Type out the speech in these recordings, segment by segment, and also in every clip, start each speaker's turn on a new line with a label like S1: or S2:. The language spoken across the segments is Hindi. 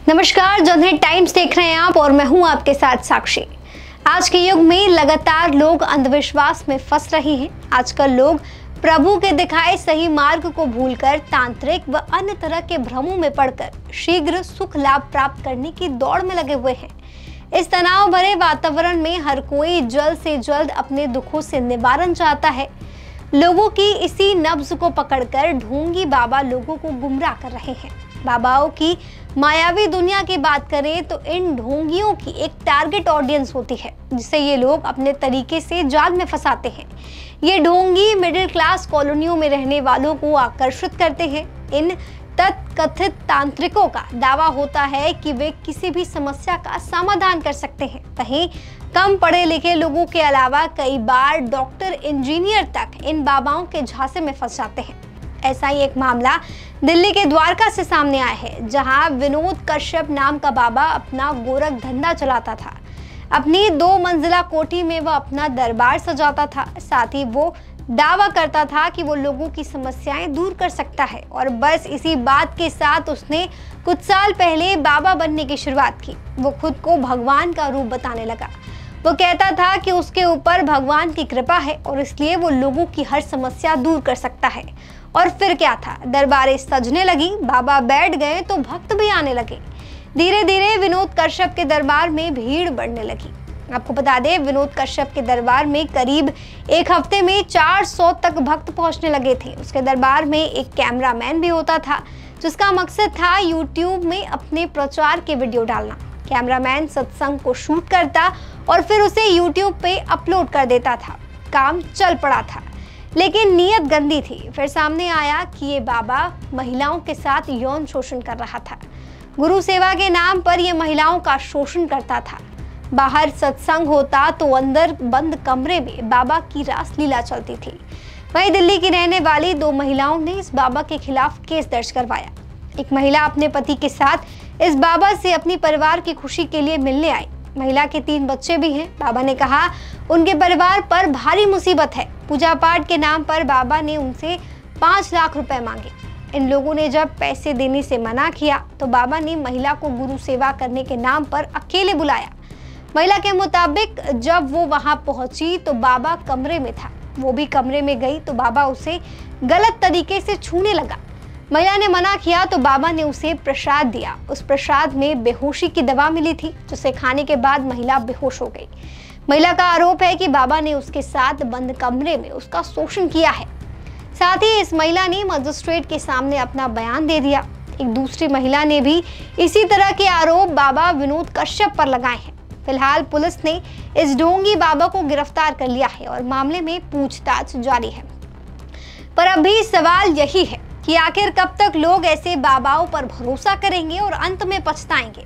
S1: नमस्कार, जनहित टाइम्स देख रहे हैं आप और मैं हूं आपके साथ साक्षी। आज के युग में लगातार लोग अंधविश्वास में फंस रहे हैं। आजकल लोग प्रभु के दिखाए सही मार्ग को भूलकर तांत्रिक व अन्य तरह के भ्रमों में पड़कर शीघ्र सुख लाभ प्राप्त करने की दौड़ में लगे हुए हैं। इस तनाव भरे वातावरण में हर कोई जल्द से जल्द अपने दुखों से निवारण चाहता है। लोगों की इसी नब्ज को पकड़कर ढोंगी बाबा लोगों को गुमराह कर रहे हैं। बाबाओं की मायावी दुनिया की बात करें तो इन ढोंगियों की एक टारगेट ऑडियंस होती है जिसे ये लोग अपने तरीके से जाल में फंसाते हैं। ये ढोंगी मिडिल क्लास कॉलोनियों में रहने वालों को आकर्षित करते हैं। इन तथाकथित तांत्रिकों का दावा होता है कि वे किसी भी समस्या का समाधान कर सकते हैं। वहीं कम पढ़े लिखे लोगों के अलावा कई बार डॉक्टर, इंजीनियर तक इन बाबाओं के झांसे में फंस जाते हैं। ऐसा ही एक मामला दिल्ली के द्वारका से सामने आया है, जहां विनोद कश्यप नाम का बाबा अपना गोरख धंधा चलाता था। अपनी 2 मंजिला कोठी में वह अपना दरबार सजाता था। साथ ही वो दावा करता था कि वो लोगों की समस्याएं दूर कर सकता है और बस इसी बात के साथ उसने कुछ साल पहले बाबा बनने की शुरुआत की। वो खुद को भगवान का रूप बताने लगा। वो कहता था कि उसके ऊपर भगवान की कृपा है और इसलिए वो लोगों की हर समस्या दूर कर सकता है। और फिर क्या था, दरबारें सजने लगी, बाबा बैठ गए तो भक्त भी आने लगे। धीरे धीरे विनोद कश्यप के दरबार में भीड़ बढ़ने लगी। आपको बता दें, विनोद कश्यप के दरबार में करीब एक हफ्ते में 400 तक भक्त पहुंचने लगे थे। उसके दरबार में एक कैमरामैन भी होता था जिसका मकसद था यूट्यूब में अपने प्रचार के वीडियो डालना। कैमरामैन सत्संग को शूट करता और फिर उसे यूट्यूब पे अपलोड कर देता था। काम चल पड़ा था, लेकिन नीयत गंदी थी। फिर सामने आया कि ये बाबा महिलाओं के साथ यौन शोषण कर रहा था। गुरु सेवा के नाम पर यह महिलाओं का शोषण करता था। बाहर सत्संग होता तो अंदर बंद कमरे में बाबा की रासलीला चलती थी। वहीं दिल्ली की रहने वाली 2 महिलाओं ने इस बाबा के खिलाफ केस दर्ज करवाया। एक महिला अपने पति के साथ इस बाबा से अपनी परिवार की खुशी के लिए मिलने आई। महिला के 3 बच्चे भी हैं। बाबा ने कहा उनके परिवार पर भारी मुसीबत है। पूजा पाठ के नाम पर बाबा ने उनसे 5 लाख रुपए मांगे। इन लोगों ने जब पैसे देने से मना किया तो बाबा ने महिला को गुरु सेवा करने के नाम पर अकेले बुलाया। महिला के मुताबिक जब वो वहां पहुंची तो बाबा कमरे में था। वो भी कमरे में गई तो बाबा उसे गलत तरीके से छूने लगा। महिला ने मना किया तो बाबा ने उसे प्रसाद दिया। उस प्रसाद में बेहोशी की दवा मिली थी, जिसे खाने के बाद महिला बेहोश हो गई। महिला का आरोप है कि बाबा ने उसके साथ बंद कमरे में उसका शोषण किया है। साथ ही इस महिला ने मजिस्ट्रेट के सामने अपना बयान दे दिया। एक दूसरी महिला ने भी इसी तरह के आरोप बाबा विनोद कश्यप पर लगाए हैं। फिलहाल पुलिस ने इस ढोंगी बाबा को गिरफ्तार कर लिया है और मामले में पूछताछ जारी है। पर अभी सवाल यही है कि आखिर कब तक लोग ऐसे बाबाओं पर भरोसा करेंगे और अंत में पछताएंगे।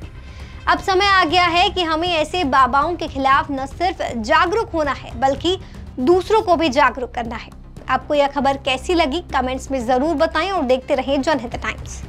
S1: अब समय आ गया है कि हमें ऐसे बाबाओं के खिलाफ न सिर्फ जागरूक होना है बल्कि दूसरों को भी जागरूक करना है। आपको यह खबर कैसी लगी, कमेंट्स में जरूर बताएं और देखते रहें जनहित टाइम्स।